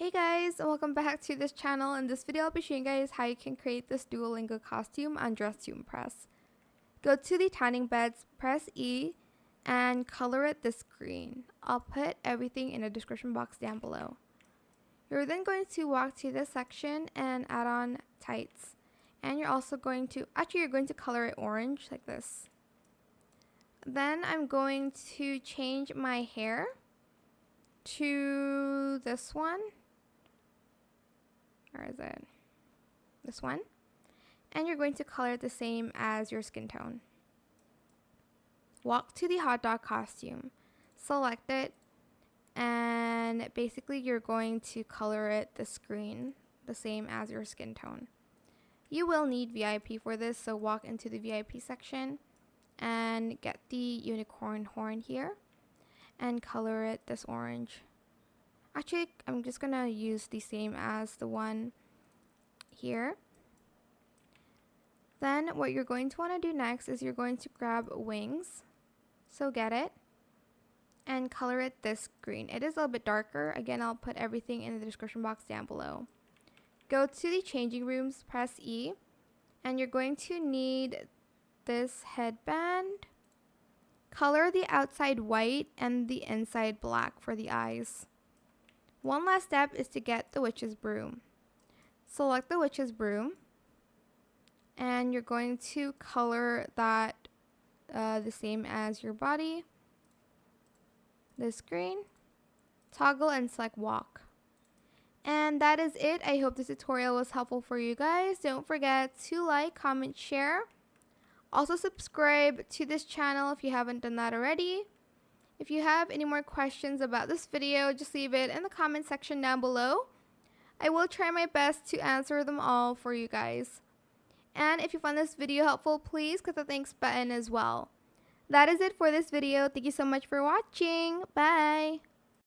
Hey guys, and welcome back to this channel. In this video, I'll be showing you guys how you can create this Duolingo costume on Dress to Impress. Go to the tanning beds, press E, and color it this green. I'll put everything in the description box down below. You're then going to walk to this section and add on tights. And you're also going to, you're going to color it orange like this. Then I'm going to change my hair to this one. Or is it this one? And you're going to color it the same as your skin tone. Walk to the hot dog costume, select it, and basically you're going to color it the screen the same as your skin tone. You will need VIP for this, so walk into the VIP section and get the unicorn horn here and color it this orange. Actually, I'm just gonna use the same as the one here. Then what you're going to want to do next is you're going to grab wings. So get it and color it this green. It is a little bit darker. Again, I'll put everything in the description box down below. Go to the changing rooms, press E, and you're going to need this headband. Color the outside white and the inside black for the eyes. One last step is to get the witch's broom. Select the witch's broom and you're going to color that the same as your body. This green. Toggle and select walk. And that is it. I hope this tutorial was helpful for you guys. Don't forget to like, comment, share. Also subscribe to this channel if you haven't done that already. If you have any more questions about this video, just leave it in the comment section down below. I will try my best to answer them all for you guys. And if you found this video helpful, please click the thanks button as well. That is it for this video. Thank you so much for watching. Bye!